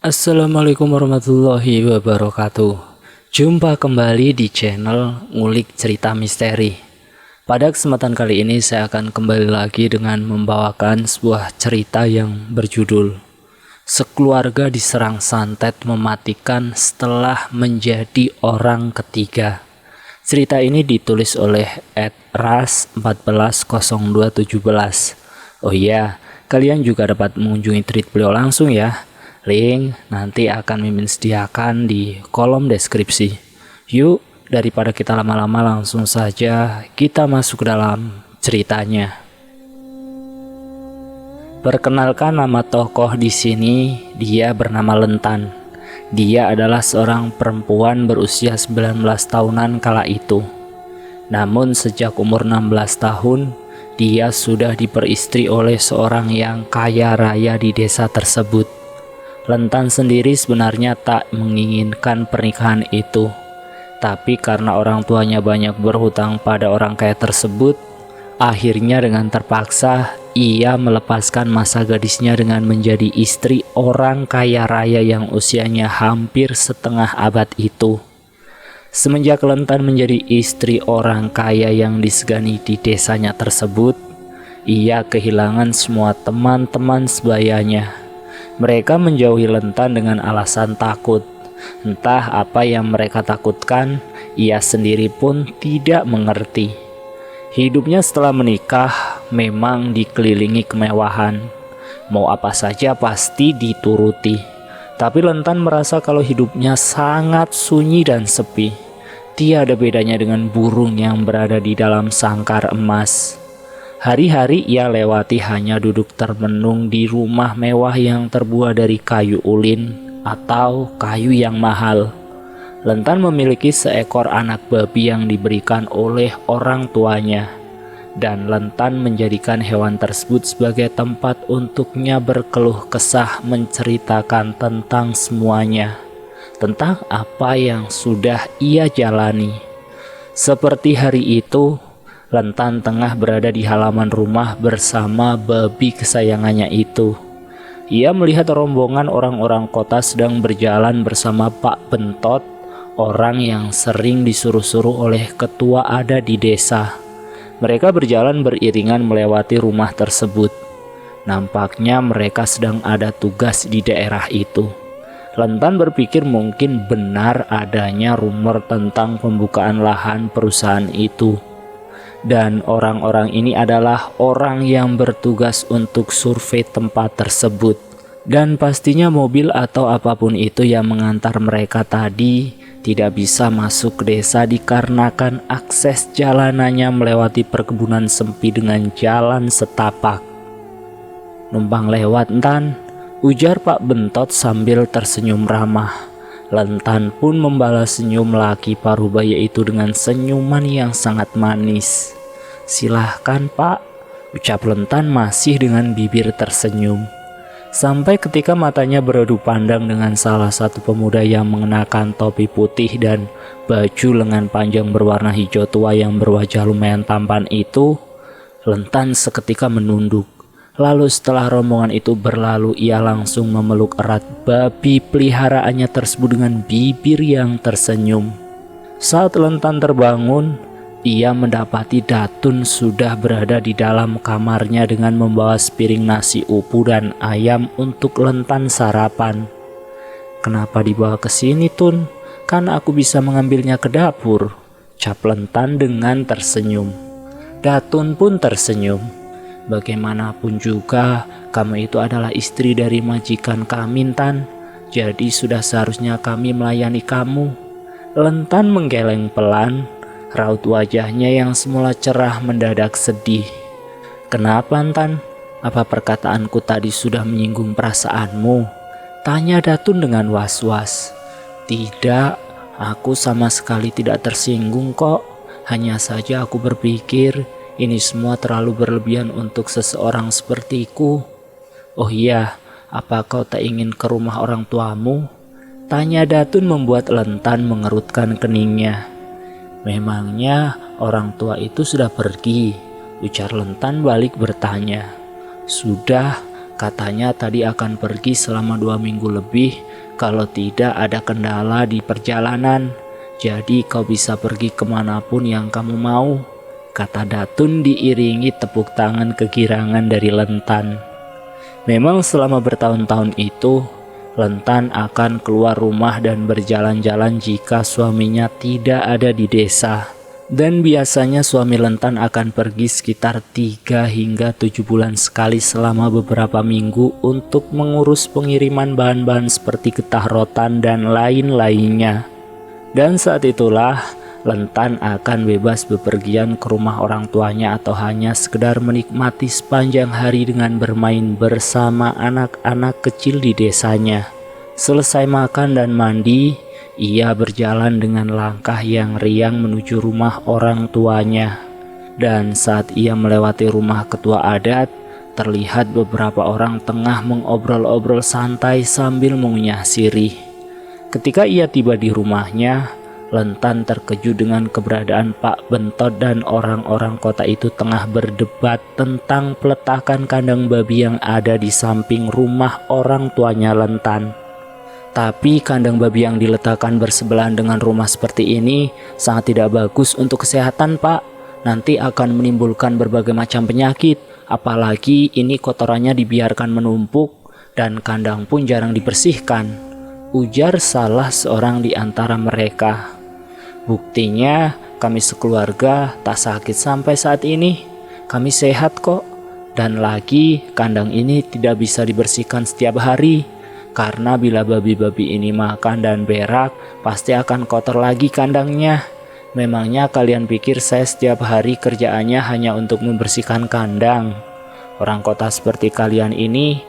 Assalamualaikum warahmatullahi wabarakatuh. Jumpa kembali di channel Ngulik Cerita Misteri. Pada kesempatan kali ini saya akan kembali lagi dengan membawakan sebuah cerita yang berjudul Sekeluarga Diserang Santet Mematikan Setelah Menjadi Orang Ketiga. Cerita ini ditulis oleh @ras140217. Oh iya, kalian juga dapat mengunjungi tweet beliau langsung ya. Link nanti akan Mimin sediakan di kolom deskripsi. Yuk, daripada kita lama-lama langsung saja kita masuk ke dalam ceritanya. Perkenalkan nama tokoh di sini, dia bernama Lentan. Dia adalah seorang perempuan berusia 19 tahunan kala itu. Namun sejak umur 16 tahun, dia sudah diperistri oleh seorang yang kaya raya di desa tersebut. Lentan sendiri sebenarnya tak menginginkan pernikahan itu, tapi karena orang tuanya banyak berhutang pada orang kaya tersebut, akhirnya dengan terpaksa ia melepaskan masa gadisnya dengan menjadi istri orang kaya raya yang usianya hampir setengah abad itu. Semenjak Lentan menjadi istri orang kaya yang disegani di desanya tersebut, ia kehilangan semua teman-teman sebayanya. Mereka menjauhi Lentan dengan alasan takut. Entah apa yang mereka takutkan, ia sendiri pun tidak mengerti. Hidupnya setelah menikah memang dikelilingi kemewahan. Mau apa saja pasti dituruti. Tapi Lentan merasa kalau hidupnya sangat sunyi dan sepi. Tiada bedanya dengan burung yang berada di dalam sangkar emas. Hari-hari ia lewati hanya duduk termenung di rumah mewah yang terbuat dari kayu ulin atau kayu yang mahal. Lentan memiliki seekor anak babi yang diberikan oleh orang tuanya, dan Lentan menjadikan hewan tersebut sebagai tempat untuknya berkeluh kesah menceritakan tentang semuanya, tentang apa yang sudah ia jalani. Seperti hari itu, Lentan tengah berada di halaman rumah bersama babi kesayangannya itu. Ia melihat rombongan orang-orang kota sedang berjalan bersama Pak Bentot, orang yang sering disuruh-suruh oleh ketua ada di desa. Mereka berjalan beriringan melewati rumah tersebut. Nampaknya mereka sedang ada tugas di daerah itu. Lentan berpikir mungkin benar adanya rumor tentang pembukaan lahan perusahaan itu. Dan orang-orang ini adalah orang yang bertugas untuk survei tempat tersebut. Dan pastinya mobil atau apapun itu yang mengantar mereka tadi tidak bisa masuk ke desa dikarenakan akses jalanannya melewati perkebunan sempit dengan jalan setapak. "Numpang lewat, Entan," ujar Pak Bentot sambil tersenyum ramah. Lentan pun membalas senyum laki parubaya itu dengan senyuman yang sangat manis. "Silahkan Pak," ucap Lentan masih dengan bibir tersenyum. Sampai ketika matanya beradu pandang dengan salah satu pemuda yang mengenakan topi putih dan baju lengan panjang berwarna hijau tua yang berwajah lumayan tampan itu, Lentan seketika menunduk. Lalu setelah rombongan itu berlalu, ia langsung memeluk erat babi peliharaannya tersebut dengan bibir yang tersenyum. Saat Lentan terbangun, ia mendapati Datun sudah berada di dalam kamarnya dengan membawa sepiring nasi upu dan ayam untuk Lentan sarapan. "Kenapa dibawa ke sini, Tun? Kan aku bisa mengambilnya ke dapur," ucap Lentan dengan tersenyum. Datun pun tersenyum. "Bagaimanapun juga, kamu itu adalah istri dari majikan kami, Tan. Jadi sudah seharusnya kami melayani kamu." Lentan menggeleng pelan, raut wajahnya yang semula cerah mendadak sedih. "Kenapa, Tan? Apa perkataanku tadi sudah menyinggung perasaanmu?" tanya Datun dengan was-was. "Tidak, aku sama sekali tidak tersinggung kok. Hanya saja aku berpikir ini semua terlalu berlebihan untuk seseorang sepertiku." "Oh iya, apa kau tak ingin ke rumah orang tuamu?" tanya Datun membuat Lentan mengerutkan keningnya. "Memangnya orang tua itu sudah pergi?" ujar Lentan balik bertanya. "Sudah, Katanya tadi akan pergi selama 2 minggu lebih, kalau tidak ada kendala di perjalanan. Jadi kau bisa pergi kemanapun yang kamu mau, kata Datun diiringi tepuk tangan kegirangan dari Lentan. Memang selama bertahun-tahun itu, Lentan akan keluar rumah dan berjalan-jalan jika suaminya tidak ada di desa. Dan biasanya suami Lentan akan pergi sekitar 3 hingga 7 bulan sekali selama beberapa minggu untuk mengurus pengiriman bahan-bahan seperti getah rotan dan lain-lainnya. Dan saat itulah Lentan akan bebas bepergian ke rumah orang tuanya atau hanya sekedar menikmati sepanjang hari dengan bermain bersama anak-anak kecil di desanya. Selesai makan dan mandi, ia berjalan dengan langkah yang riang menuju rumah orang tuanya. Dan saat ia melewati rumah ketua adat, terlihat beberapa orang tengah mengobrol-obrol santai sambil mengunyah sirih. Ketika ia tiba di rumahnya, Lentan terkejut dengan keberadaan Pak Bentot dan orang-orang kota itu tengah berdebat tentang peletakan kandang babi yang ada di samping rumah orang tuanya Lentan. Tapi kandang babi yang diletakkan bersebelahan dengan rumah seperti ini sangat tidak bagus untuk kesehatan, Pak. Nanti akan menimbulkan berbagai macam penyakit, apalagi ini kotorannya dibiarkan menumpuk dan kandang pun jarang dibersihkan, ujar salah seorang di antara mereka. Buktinya kami sekeluarga tak sakit sampai saat ini. Kami sehat kok. Dan lagi kandang ini tidak bisa dibersihkan setiap hari. Karena bila babi-babi ini makan dan berak, pasti akan kotor lagi kandangnya. Memangnya kalian pikir saya setiap hari kerjaannya hanya untuk membersihkan kandang? Orang kota seperti kalian ini,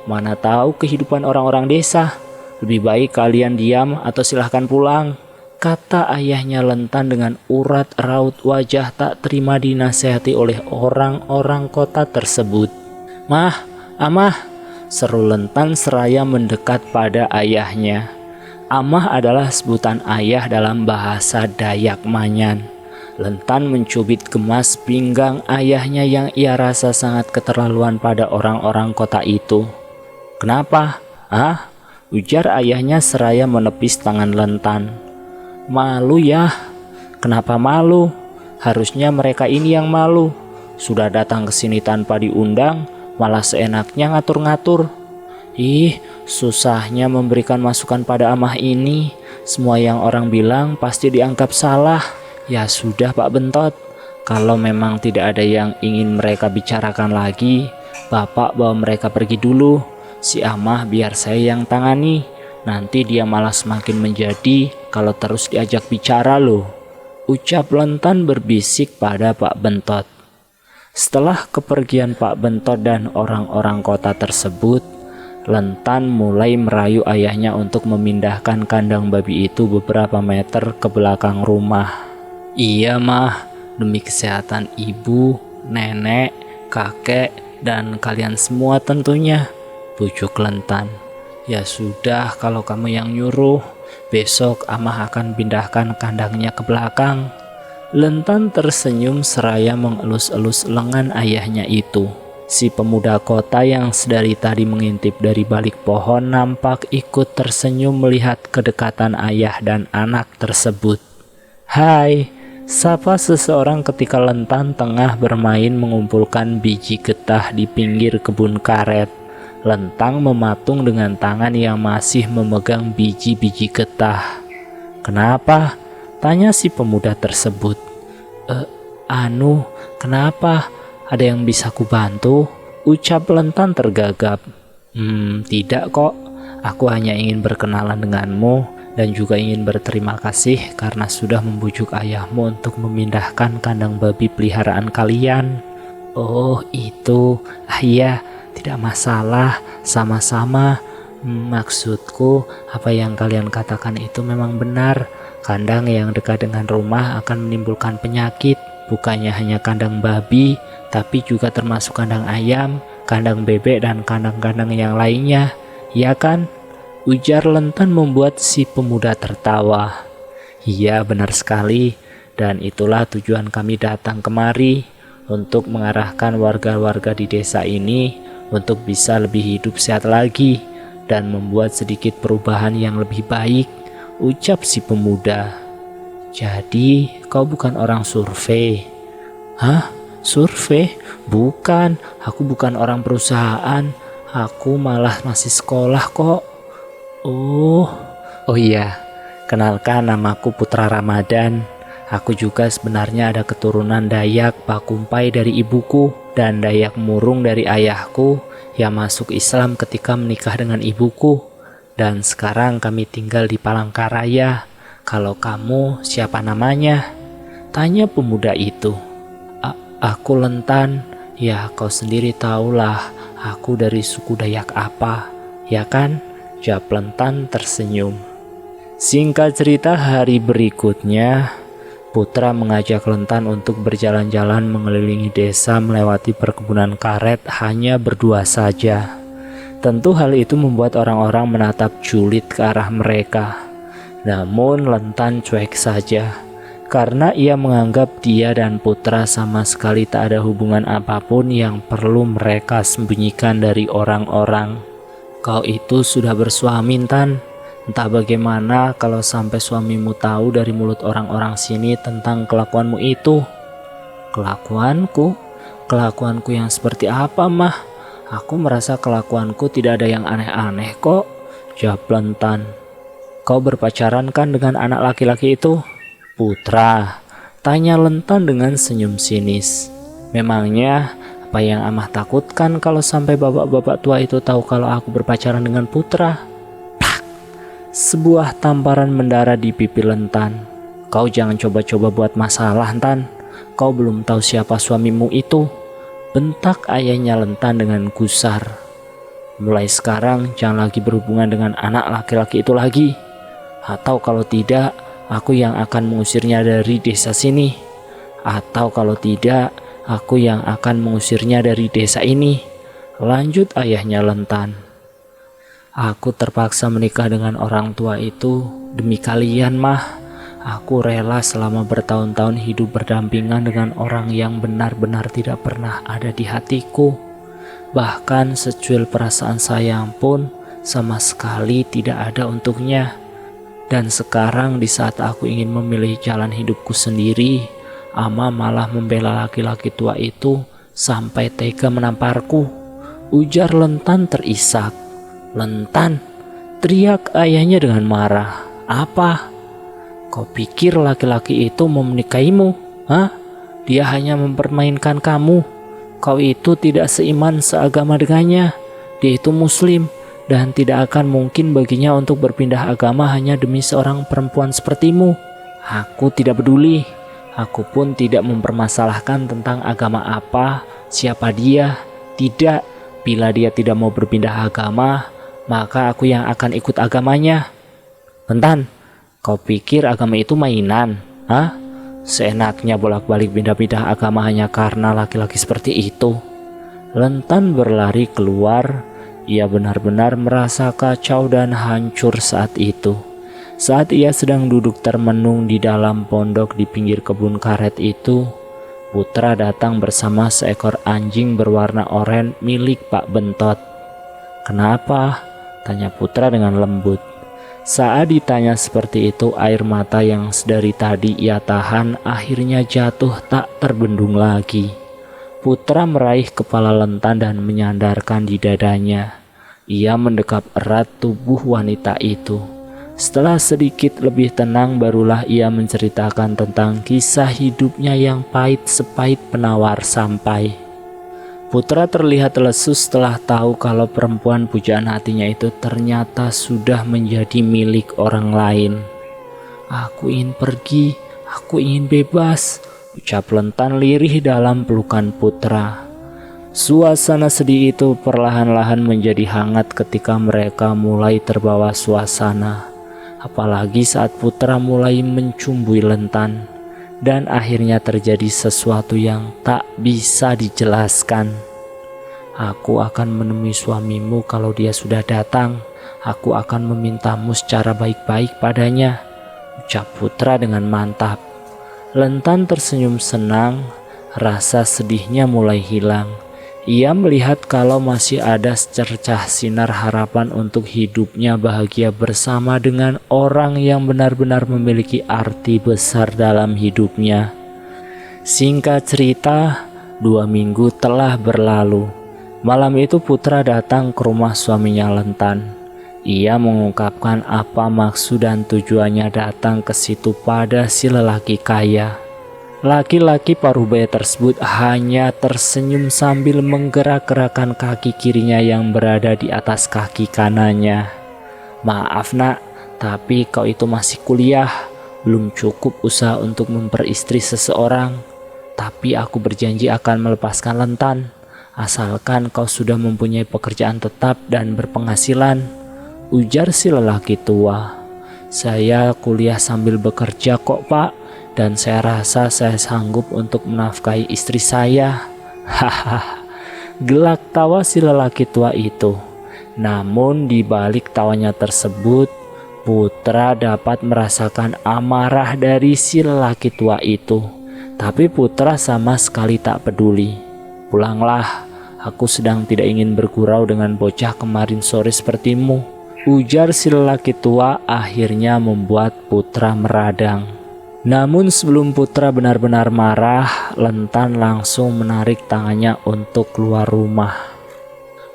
mana tahu kehidupan orang-orang desa. Lebih baik kalian diam atau silahkan pulang, kata ayahnya Lentan dengan urat raut wajah tak terima dinasehati oleh orang-orang kota tersebut. Mah, Amah, seru Lentan seraya mendekat pada ayahnya. Amah adalah sebutan ayah dalam bahasa Dayak Manyan. Lentan mencubit gemas pinggang ayahnya yang ia rasa sangat keterlaluan pada orang-orang kota itu. Kenapa? Ujar ayahnya seraya menepis tangan Lentan. Malu ya? Kenapa malu? Harusnya mereka ini yang malu. Sudah datang ke sini tanpa diundang, malah seenaknya ngatur-ngatur. Ih, susahnya memberikan masukan pada Amah ini. Semua yang orang bilang pasti dianggap salah. Ya sudah Pak Bentot, kalau memang tidak ada yang ingin mereka bicarakan lagi, Bapak bawa mereka pergi dulu. Si Amah biar saya yang tangani. Nanti dia malah semakin menjadi kalau terus diajak bicara loh, ucap Lentan berbisik pada Pak Bentot. Setelah kepergian Pak Bentot dan orang-orang kota tersebut, Lentan mulai merayu ayahnya untuk memindahkan kandang babi itu beberapa meter ke belakang rumah. Iya mah, demi kesehatan ibu, nenek, kakek, dan kalian semua tentunya, bujuk Lentan. Ya sudah, kalau kamu yang nyuruh, besok Amah akan pindahkan kandangnya ke belakang. Lentan tersenyum seraya mengelus-elus lengan ayahnya itu. Si pemuda kota yang sedari tadi mengintip dari balik pohon nampak ikut tersenyum melihat kedekatan ayah dan anak tersebut. Hai, sapa seseorang ketika Lentan tengah bermain mengumpulkan biji getah di pinggir kebun karet. Lentang mematung dengan tangan yang masih memegang biji-biji getah. Kenapa? Tanya si pemuda tersebut. Kenapa? Ada yang bisa kubantu? Ucap Lentan tergagap. Tidak kok. Aku hanya ingin berkenalan denganmu dan juga ingin berterima kasih karena sudah membujuk ayahmu untuk memindahkan kandang babi peliharaan kalian. Oh, itu. Iya. Tidak masalah, sama-sama. Maksudku, apa yang kalian katakan itu memang benar. Kandang yang dekat dengan rumah akan menimbulkan penyakit. Bukannya hanya kandang babi, tapi juga termasuk kandang ayam, kandang bebek, dan kandang-kandang yang lainnya. Ya kan? Ujar Lentan membuat si pemuda tertawa. Iya, benar sekali. Dan itulah tujuan kami datang kemari. untuk mengarahkan warga-warga di desa ini untuk bisa lebih hidup sehat lagi dan membuat sedikit perubahan yang lebih baik, ucap si pemuda. Jadi, kau bukan orang survei? Hah? Survei? Bukan, aku bukan orang perusahaan. Aku malah masih sekolah kok. Oh iya, kenalkan namaku Putra Ramadan. Aku juga sebenarnya ada keturunan Dayak Pakumpai dari ibuku dan Dayak Murung dari ayahku yang masuk Islam ketika menikah dengan ibuku. Dan sekarang kami tinggal di Palangkaraya. Kalau kamu siapa namanya? Tanya pemuda itu. Aku Lentan. Ya kau sendiri tahulah aku dari suku Dayak apa, ya kan? Jawab Lentan tersenyum. Singkat cerita, hari berikutnya Putra mengajak Lentan untuk berjalan-jalan mengelilingi desa melewati perkebunan karet hanya berdua saja. Tentu hal itu membuat orang-orang menatap julid ke arah mereka. Namun Lentan cuek saja, karena ia menganggap dia dan Putra sama sekali tak ada hubungan apapun yang perlu mereka sembunyikan dari orang-orang. Kau itu sudah bersuami, Tan. Entah bagaimana kalau sampai suamimu tahu dari mulut orang-orang sini tentang kelakuanmu itu. Kelakuanku? Kelakuanku yang seperti apa, Mah? Aku merasa kelakuanku tidak ada yang aneh-aneh kok, jawab Lentan. Kau berpacaran kan dengan anak laki-laki itu? Putra, tanya Lentan dengan senyum sinis. Memangnya apa yang Amah takutkan kalau sampai bapak-bapak tua itu tahu kalau aku berpacaran dengan Putra? Plak! Sebuah tamparan mendarat di pipi Lentan. Kau jangan coba-coba buat masalah, Tan. Kau belum tahu siapa suamimu itu. Bentak ayahnya Lentan dengan gusar. Mulai sekarang jangan lagi berhubungan dengan anak laki-laki itu lagi. Atau kalau tidak, aku yang akan mengusirnya dari desa sini. Atau kalau tidak, aku yang akan mengusirnya dari desa ini. Lanjut ayahnya Lentan. Aku terpaksa menikah dengan orang tua itu demi kalian, Mah. Aku rela selama bertahun-tahun hidup berdampingan dengan orang yang benar-benar tidak pernah ada di hatiku. Bahkan secuil perasaan sayang pun sama sekali tidak ada untuknya. Dan sekarang di saat aku ingin memilih jalan hidupku sendiri, Ama malah membela laki-laki tua itu sampai tega menamparku. Ujar Lentan terisak. Lentan, teriak ayahnya dengan marah. Apa? Kau pikir laki-laki itu mau menikahimu? Hah? Dia hanya mempermainkan kamu. Kau itu tidak seiman seagama dengannya. Dia itu muslim dan tidak akan mungkin baginya untuk berpindah agama hanya demi seorang perempuan sepertimu. Aku tidak peduli. Aku pun tidak mempermasalahkan tentang agama apa, siapa dia. Tidak, bila dia tidak mau berpindah agama, maka aku yang akan ikut agamanya. Lentan, kau pikir agama itu mainan? Hah? Seenaknya bolak-balik pindah-pindah agama hanya karena laki-laki seperti itu. Lentan berlari keluar. Ia benar-benar merasa kacau dan hancur saat itu. Saat ia sedang duduk termenung di dalam pondok di pinggir kebun karet itu, Putra datang bersama seekor anjing berwarna oranye milik Pak Bentot. Kenapa? Tanya Putra dengan lembut. Saat ditanya seperti itu, air mata yang sedari tadi ia tahan akhirnya jatuh tak terbendung lagi. Putra meraih kepala Lentan dan menyandarkan di dadanya. Ia mendekap erat tubuh wanita itu. Setelah sedikit lebih tenang, barulah ia menceritakan tentang kisah hidupnya yang pahit sepahit penawar sampai. Putra terlihat lesu setelah tahu kalau perempuan pujaan hatinya itu ternyata sudah menjadi milik orang lain. Aku ingin pergi, aku ingin bebas, ucap Lentan lirih dalam pelukan Putra. Suasana sedih itu perlahan-lahan menjadi hangat ketika mereka mulai terbawa suasana. Apalagi saat Putra mulai mencumbui Lentan. Dan akhirnya terjadi sesuatu yang tak bisa dijelaskan. Aku akan menemui suamimu kalau dia sudah datang. Aku akan memintamu secara baik-baik padanya, ucap Putra dengan mantap. Lentan tersenyum senang. rasa sedihnya mulai hilang. Ia melihat kalau masih ada secercah sinar harapan untuk hidupnya bahagia bersama dengan orang yang benar-benar memiliki arti besar dalam hidupnya. Singkat cerita, 2 minggu telah berlalu. Malam itu Putra datang ke rumah suaminya Lentan. Ia mengungkapkan apa maksud dan tujuannya datang ke situ pada si lelaki kaya. Laki-laki parubaya tersebut hanya tersenyum sambil menggerak-gerakkan kaki kirinya yang berada di atas kaki kanannya. "Maaf nak, tapi kau itu masih kuliah, belum cukup usaha untuk memperistri seseorang. Tapi aku berjanji akan melepaskan Lentan, asalkan kau sudah mempunyai pekerjaan tetap dan berpenghasilan," ujar si lelaki tua. "Saya kuliah sambil bekerja kok pak, dan saya rasa saya sanggup untuk menafkahi istri saya." Hahaha, gelak tawa si lelaki tua itu. Namun di balik tawanya tersebut, Putra dapat merasakan amarah dari si lelaki tua itu. Tapi Putra sama sekali tak peduli. "Pulanglah, aku sedang tidak ingin bergurau dengan bocah kemarin sore sepertimu," ujar si lelaki tua, akhirnya membuat Putra meradang. Namun sebelum Putra benar-benar marah, Lentan langsung menarik tangannya untuk keluar rumah.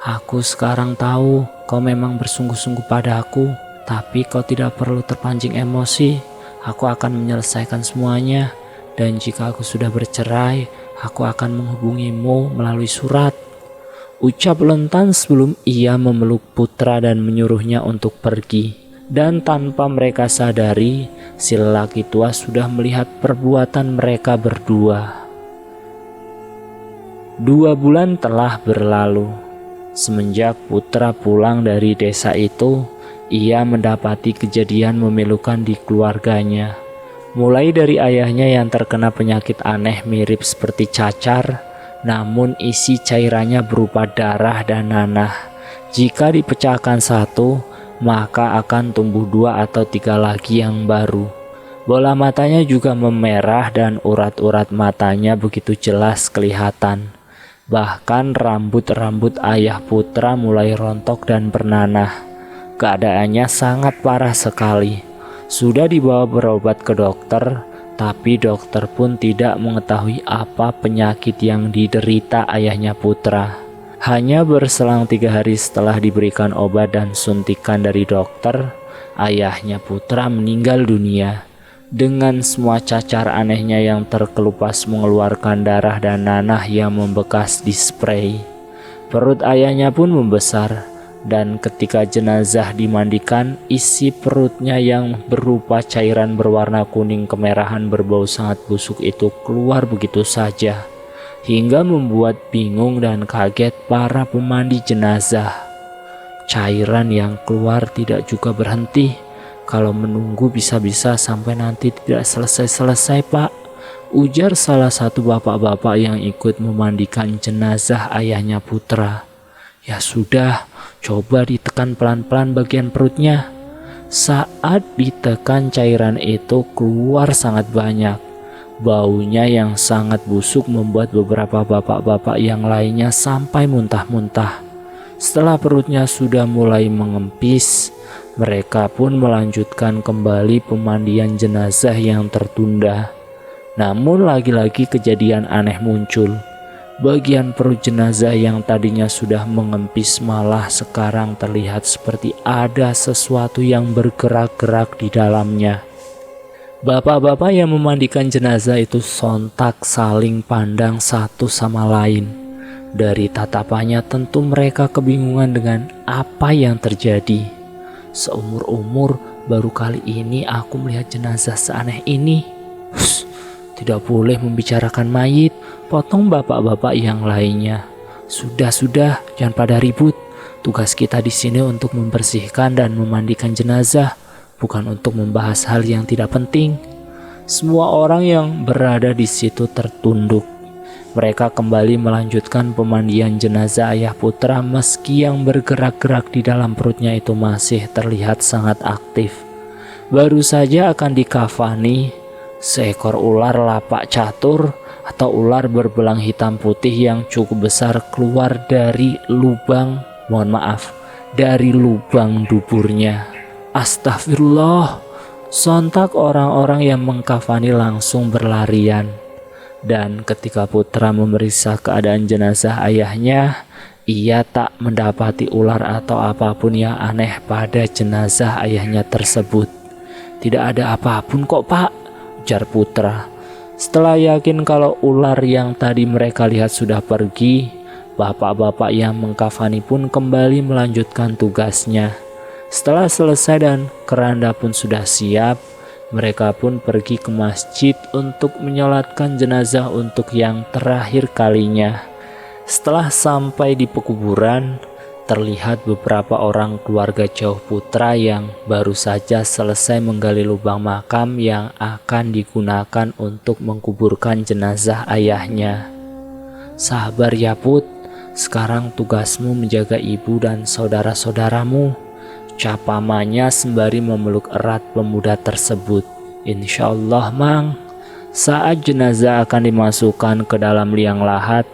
"Aku sekarang tahu kau memang bersungguh-sungguh padaku, tapi kau tidak perlu terpancing emosi. Aku akan menyelesaikan semuanya, dan jika aku sudah bercerai, aku akan menghubungimu melalui surat," ucap Lentan sebelum ia memeluk Putra dan menyuruhnya untuk pergi. Dan tanpa mereka sadari, si lelaki tua sudah melihat perbuatan mereka berdua. 2 bulan telah berlalu. Semenjak Putra pulang dari desa itu, ia mendapati kejadian memilukan di keluarganya. Mulai dari ayahnya yang terkena penyakit aneh mirip seperti cacar, namun isi cairannya berupa darah dan nanah. Jika dipecahkan satu, maka akan tumbuh 2 atau 3 lagi yang baru. Bola matanya juga memerah dan urat-urat matanya begitu jelas kelihatan. Bahkan rambut-rambut ayah Putra mulai rontok dan bernanah. Keadaannya sangat parah sekali. Sudah dibawa berobat ke dokter, tapi dokter pun tidak mengetahui apa penyakit yang diderita ayahnya Putra. Hanya berselang 3 hari setelah diberikan obat dan suntikan dari dokter, ayahnya Putra meninggal dunia. Dengan semua cacar anehnya yang terkelupas mengeluarkan darah dan nanah yang membekas di spray. Perut ayahnya pun membesar, dan ketika jenazah dimandikan, isi perutnya yang berupa cairan berwarna kuning kemerahan berbau sangat busuk itu keluar begitu saja, hingga membuat bingung dan kaget para pemandi jenazah. Cairan yang keluar tidak juga berhenti. "Kalau menunggu bisa-bisa sampai nanti tidak selesai-selesai pak," ujar salah satu bapak-bapak yang ikut memandikan jenazah ayahnya Putra. "Ya sudah, coba ditekan pelan-pelan bagian perutnya." Saat ditekan, cairan itu keluar sangat banyak. Baunya yang sangat busuk membuat beberapa bapak-bapak yang lainnya sampai muntah-muntah. Setelah perutnya sudah mulai mengempis, mereka pun melanjutkan kembali pemandian jenazah yang tertunda. Namun lagi-lagi kejadian aneh muncul. Bagian perut jenazah yang tadinya sudah mengempis malah sekarang terlihat seperti ada sesuatu yang bergerak-gerak di dalamnya. Bapak-bapak yang memandikan jenazah itu sontak saling pandang satu sama lain. Dari tatapannya tentu mereka kebingungan dengan apa yang terjadi. "Seumur-umur baru kali ini aku melihat jenazah seaneh ini." "Hush, tidak boleh membicarakan mayit," potong bapak-bapak yang lainnya. Sudah, jangan pada ribut. Tugas kita di sini untuk membersihkan dan memandikan jenazah, bukan untuk membahas hal yang tidak penting." Semua orang yang berada di situ tertunduk. Mereka kembali melanjutkan pemandian jenazah ayah Putra meski yang bergerak-gerak di dalam perutnya itu masih terlihat sangat aktif. Baru saja akan dikafani, Seekor ular lapak catur atau ular berbelang hitam putih yang cukup besar keluar dari lubang, dari lubang duburnya. Astagfirullah. Sontak orang-orang yang mengkafani langsung berlarian. Dan ketika Putra memeriksa keadaan jenazah ayahnya, ia tak mendapati ular atau apapun yang aneh pada jenazah ayahnya tersebut. "Tidak ada apapun kok, Pak," ujar Putra. Setelah yakin kalau ular yang tadi mereka lihat sudah pergi, bapak-bapak yang mengkafani pun kembali melanjutkan tugasnya. Setelah selesai dan keranda pun sudah siap, mereka pun pergi ke masjid untuk menyolatkan jenazah untuk yang terakhir kalinya. Setelah sampai di pekuburan, terlihat beberapa orang keluarga jauh Putra yang baru saja selesai menggali lubang makam yang akan digunakan untuk mengkuburkan jenazah ayahnya. "Sabar ya Put, sekarang tugasmu menjaga ibu dan saudara-saudaramu," ucap pamannya sembari memeluk erat pemuda tersebut. "Insyaallah Mang." Saat jenazah akan dimasukkan ke dalam liang lahat,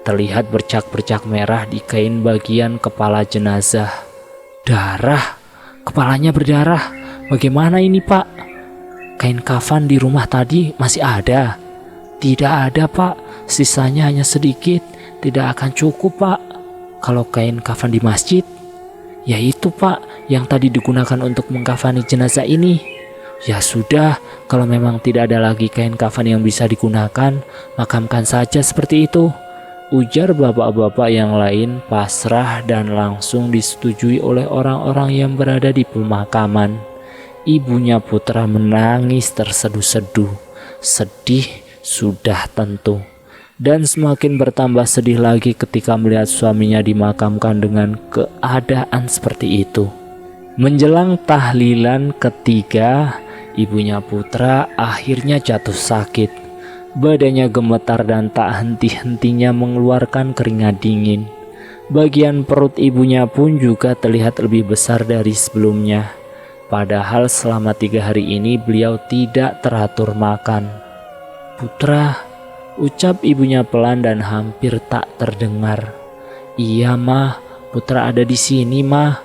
terlihat bercak-bercak merah di kain bagian kepala jenazah. "Darah, kepalanya berdarah. Bagaimana ini Pak? Kain kafan di rumah tadi masih ada?" "Tidak ada Pak, sisanya hanya sedikit. Tidak akan cukup Pak." "Kalau kain kafan di masjid?" "Ya itu Pak, yang tadi digunakan untuk mengkafani jenazah ini." "Ya sudah, kalau memang tidak ada lagi kain kafan yang bisa digunakan, makamkan saja seperti itu," ujar bapak-bapak yang lain pasrah dan langsung disetujui oleh orang-orang yang berada di pemakaman. Ibunya Putra menangis terseduh-seduh. Sedih sudah tentu. Dan semakin bertambah sedih lagi ketika melihat suaminya dimakamkan dengan keadaan seperti itu. Menjelang tahlilan ketiga, ibunya Putra akhirnya jatuh sakit. Badannya gemetar dan tak henti-hentinya mengeluarkan keringat dingin. Bagian perut ibunya pun juga terlihat lebih besar dari sebelumnya. Padahal selama 3 hari ini beliau tidak teratur makan. "Putra," ucap ibunya pelan dan hampir tak terdengar. "Iya Mah, Putra ada di sini Mah."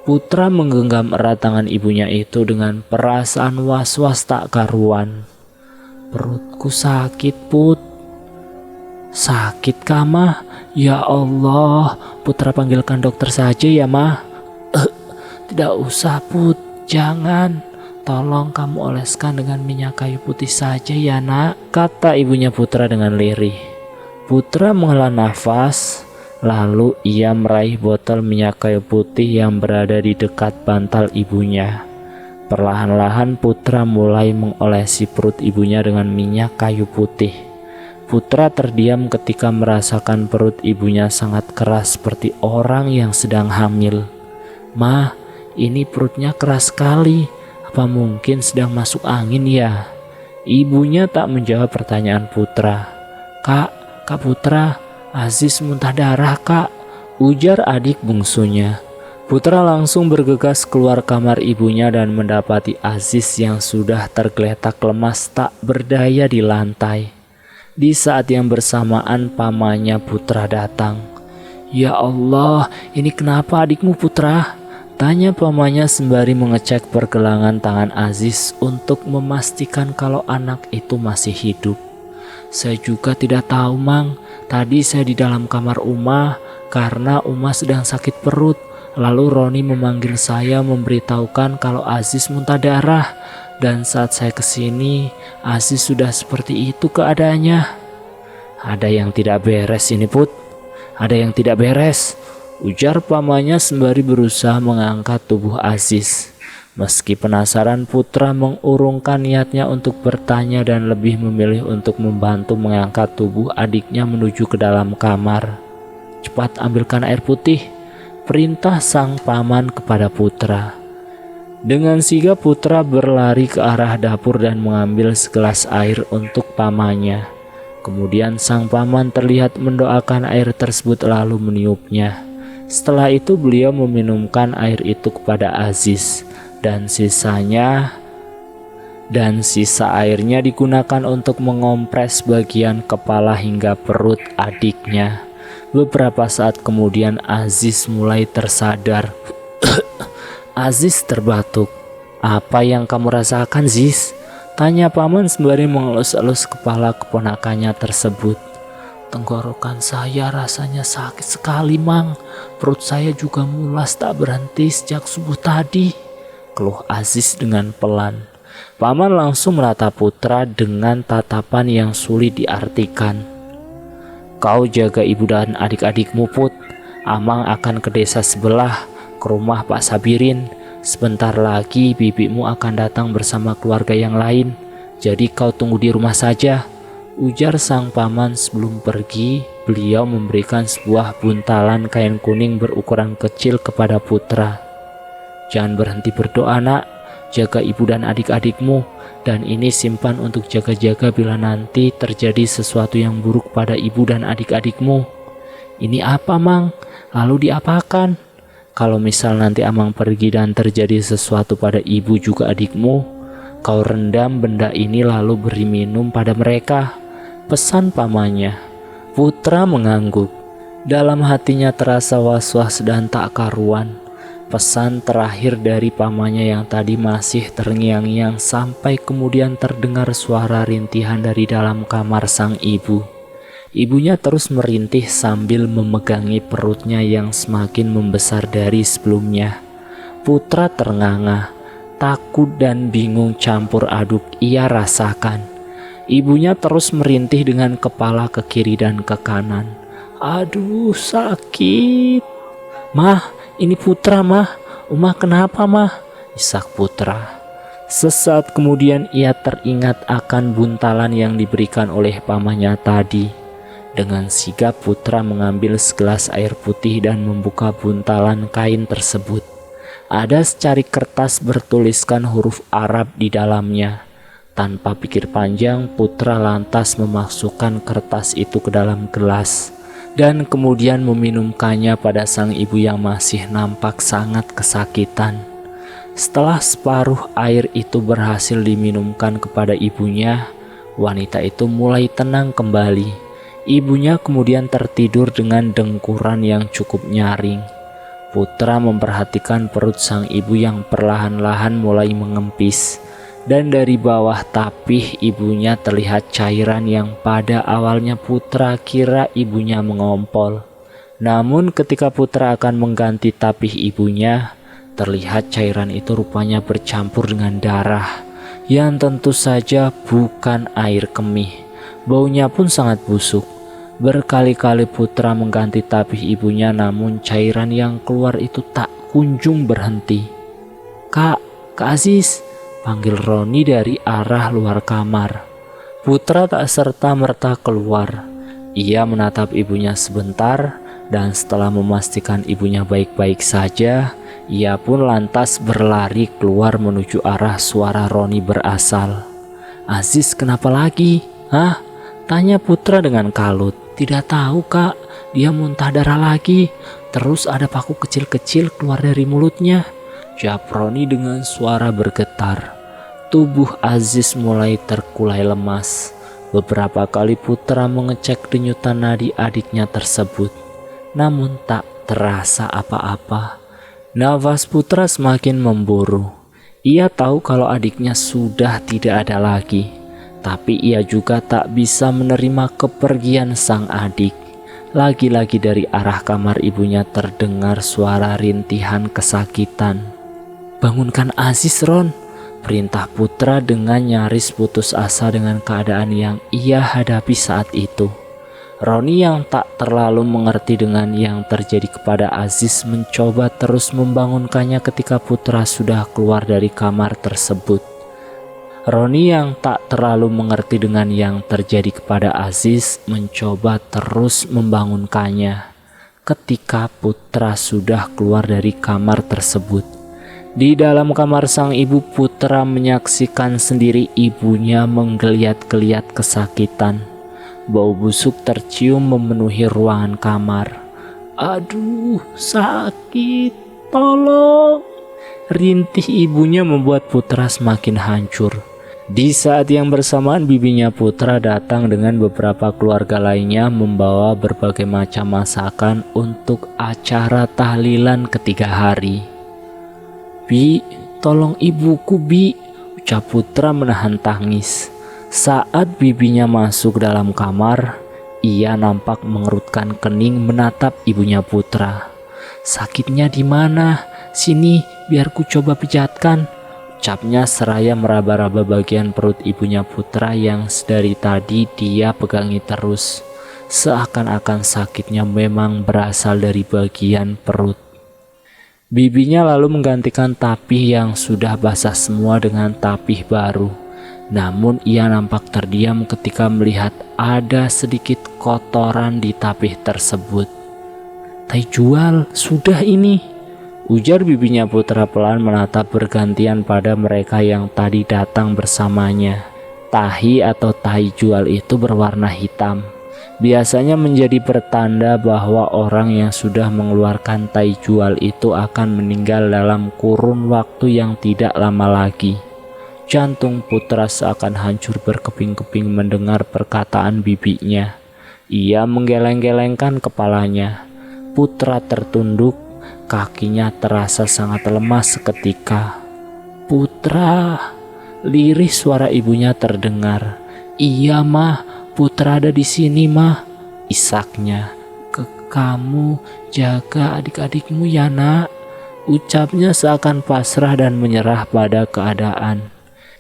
Putra menggenggam erat tangan ibunya itu dengan perasaan was-was tak karuan. "Perutku sakit Put." "Sakit kah Mah? Ya Allah, Putra panggilkan dokter saja ya Mah." "Tidak usah Put, jangan. Tolong kamu oleskan dengan minyak kayu putih saja ya Nak," kata ibunya Putra dengan lirih. Putra menghela nafas, lalu ia meraih botol minyak kayu putih yang berada di dekat bantal ibunya. Perlahan-lahan Putra mulai mengolesi perut ibunya dengan minyak kayu putih. Putra terdiam ketika merasakan perut ibunya sangat keras seperti orang yang sedang hamil. "Mah, ini perutnya keras sekali. Apa mungkin sedang masuk angin ya?" Ibunya tak menjawab pertanyaan Putra. Kak Putra, Aziz muntah darah Kak," ujar adik bungsunya. Putra langsung bergegas keluar kamar ibunya dan mendapati Aziz yang sudah tergeletak lemas tak berdaya di lantai. Di saat yang bersamaan pamannya Putra datang. "Ya Allah, ini kenapa adikmu Putra?" tanya pamannya sembari mengecek pergelangan tangan Aziz untuk memastikan kalau anak itu masih hidup. "Saya juga tidak tahu Mang, tadi saya di dalam kamar Uma karena Uma sedang sakit perut. Lalu Roni memanggil saya memberitahukan kalau Aziz muntah darah. Dan saat saya kesini, Aziz sudah seperti itu keadaannya." "Ada yang tidak beres ini Put, ada yang tidak beres," ujar pamannya sembari berusaha mengangkat tubuh Aziz. Meski penasaran, Putra mengurungkan niatnya untuk bertanya dan lebih memilih untuk membantu mengangkat tubuh adiknya menuju ke dalam kamar. "Cepat ambilkan air putih," perintah sang paman kepada Putra. Dengan sigap Putra berlari ke arah dapur dan mengambil segelas air untuk pamannya. Kemudian sang paman terlihat mendoakan air tersebut lalu meniupnya. Setelah itu beliau meminumkan air itu kepada Aziz dan sisanya dan sisa airnya digunakan untuk mengompres bagian kepala hingga perut adiknya. Beberapa saat kemudian Aziz mulai tersadar. Aziz terbatuk. "Apa yang kamu rasakan, Ziz?" tanya paman sembari mengelus-elus kepala keponakannya tersebut. "Tenggorokan saya rasanya sakit sekali, Mang. Perut saya juga mulas tak berhenti sejak subuh tadi," keluh Aziz dengan pelan. Paman langsung menatap putra dengan tatapan yang sulit diartikan. "Kau jaga ibu dan adik-adikmu, Put. Amang akan ke desa sebelah, ke rumah Pak Sabirin. Sebentar lagi bibimu akan datang bersama keluarga yang lain. Jadi kau tunggu di rumah saja," ujar sang paman sebelum pergi. Beliau memberikan sebuah buntalan kain kuning berukuran kecil kepada putra. "Jangan berhenti berdoa, nak. Jaga ibu dan adik-adikmu, dan ini simpan untuk jaga-jaga bila nanti terjadi sesuatu yang buruk pada ibu dan adik-adikmu." "Ini apa, Mang? Lalu diapakan? Kalau misal nanti Amang pergi dan terjadi sesuatu pada ibu juga adikmu, kau rendam benda ini lalu beri minum pada mereka," pesan pamannya. Putra mengangguk. Dalam hatinya terasa was-was dan tak karuan. Pesan terakhir dari pamannya yang tadi masih terngiang-ngiang sampai kemudian terdengar suara rintihan dari dalam kamar sang ibu. Ibunya terus merintih sambil memegangi perutnya yang semakin membesar dari sebelumnya. Putra ternganga, takut dan bingung campur aduk ia rasakan. Ibunya terus merintih dengan kepala ke kiri dan ke kanan. "Aduh, sakit. Mah, ini Putra, Mah. Umah kenapa, Mah?" isak Putra. Sesaat kemudian ia teringat akan buntalan yang diberikan oleh pamannya tadi. Dengan sigap Putra mengambil segelas air putih dan membuka buntalan kain tersebut. Ada secari kertas bertuliskan huruf Arab di dalamnya. Tanpa pikir panjang, Putra lantas memasukkan kertas itu ke dalam gelas dan kemudian meminumkannya pada sang ibu yang masih nampak sangat kesakitan. Setelah separuh air itu berhasil diminumkan kepada ibunya, wanita itu mulai tenang kembali. Ibunya kemudian tertidur dengan dengkuran yang cukup nyaring. Putra memperhatikan perut sang ibu yang perlahan-lahan mulai mengempis. Dan dari bawah tapih ibunya terlihat cairan yang pada awalnya Putra kira ibunya mengompol. Namun ketika Putra akan mengganti tapih ibunya, terlihat cairan itu rupanya bercampur dengan darah, yang tentu saja bukan air kemih. Baunya pun sangat busuk. Berkali-kali Putra mengganti tapih ibunya, namun cairan yang keluar itu tak kunjung berhenti. Kak Aziz," panggil Roni dari arah luar kamar. Putra tak serta-merta keluar. Ia menatap ibunya sebentar, dan setelah memastikan ibunya baik-baik saja, ia pun lantas berlari keluar menuju arah suara Roni berasal. "Aziz kenapa lagi? Hah?" tanya Putra dengan kalut. "Tidak tahu, Kak. Dia muntah darah lagi. Terus ada paku kecil-kecil keluar dari mulutnya," jawab Roni dengan suara bergetar. Tubuh Aziz mulai terkulai lemas. Beberapa kali Putra mengecek denyutan nadi adiknya tersebut, namun tak terasa apa-apa. Nafas Putra semakin memburu. Ia tahu kalau adiknya sudah tidak ada lagi. Tapi ia juga tak bisa menerima kepergian sang adik. Lagi-lagi dari arah kamar ibunya terdengar suara rintihan kesakitan. "Bangunkan Aziz, Ron," perintah Putra dengan nyaris putus asa dengan keadaan yang ia hadapi saat itu. Roni yang tak terlalu mengerti dengan yang terjadi kepada Aziz mencoba terus membangunkannya ketika Putra sudah keluar dari kamar tersebut. Roni yang tak terlalu mengerti dengan yang terjadi kepada Aziz mencoba terus membangunkannya ketika Putra sudah keluar dari kamar tersebut. Di dalam kamar sang ibu, Putra menyaksikan sendiri ibunya menggeliat-geliat kesakitan. Bau busuk tercium memenuhi ruangan kamar. "Aduh, sakit, tolong!" Rintih ibunya membuat Putra semakin hancur. Di saat yang bersamaan bibinya Putra datang dengan beberapa keluarga lainnya membawa berbagai macam masakan untuk acara tahlilan ketiga hari. "Bi, tolong ibuku, Bi," ucap Putra menahan tangis. Saat bibinya masuk dalam kamar, ia nampak mengerutkan kening menatap ibunya Putra. "Sakitnya di mana? Sini, biar ku coba pijatkan," ucapnya seraya meraba-raba bagian perut ibunya Putra yang sedari tadi dia pegangi terus. Seakan-akan sakitnya memang berasal dari bagian perut. Bibinya lalu menggantikan tapih yang sudah basah semua dengan tapih baru. Namun ia nampak terdiam ketika melihat ada sedikit kotoran di tapih tersebut. "Tai jual, sudah ini," ujar bibinya Putra pelan menatap bergantian pada mereka yang tadi datang bersamanya. Tahi atau tai jual itu berwarna hitam. Biasanya menjadi pertanda bahwa orang yang sudah mengeluarkan tai jual itu akan meninggal dalam kurun waktu yang tidak lama lagi. Jantung Putra seakan hancur berkeping-keping mendengar perkataan bibinya. Ia menggeleng-gelengkan kepalanya. Putra tertunduk, kakinya terasa sangat lemas seketika. "Putra," lirih suara ibunya terdengar. "Iya mah, Putra ada di sini mah," isaknya. Kamu jaga adik-adikmu ya nak," ucapnya seakan pasrah dan menyerah pada keadaan.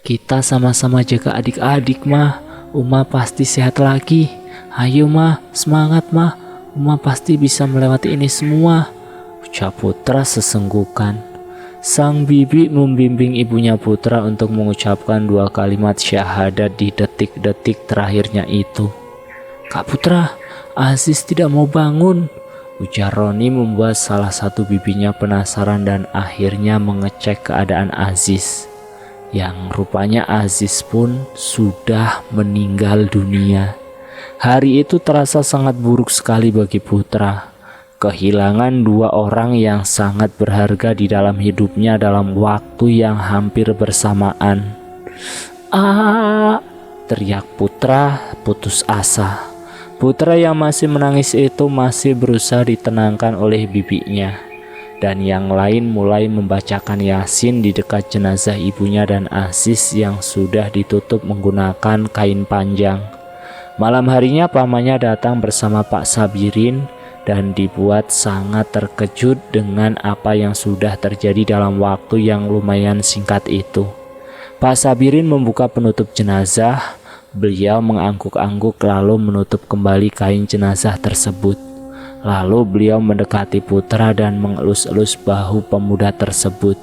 "Kita sama-sama jaga adik-adik mah, Uma pasti sehat lagi. Ayo mah, semangat mah, Uma pasti bisa melewati ini semua," ucap Putra sesenggukan. Sang bibi membimbing ibunya Putra untuk mengucapkan 2 kalimat syahadat di detik-detik terakhirnya itu. "Kak Putra, Aziz tidak mau bangun," ujar Roni membuat salah satu bibinya penasaran dan akhirnya mengecek keadaan Aziz. Yang rupanya Aziz pun sudah meninggal dunia. Hari itu terasa sangat buruk sekali bagi Putra. Kehilangan 2 orang yang sangat berharga di dalam hidupnya dalam waktu yang hampir bersamaan. "Ah!" teriak Putra putus asa. Putra yang masih menangis itu masih berusaha ditenangkan oleh bibinya. Dan yang lain mulai membacakan Yasin di dekat jenazah ibunya dan Aziz yang sudah ditutup menggunakan kain panjang. Malam harinya pamannya datang bersama Pak Sabirin dan dibuat sangat terkejut dengan apa yang sudah terjadi dalam waktu yang lumayan singkat itu. Pak Sabirin membuka penutup jenazah, beliau mengangguk-angguk lalu menutup kembali kain jenazah tersebut. Lalu beliau mendekati Putra dan mengelus-elus bahu pemuda tersebut.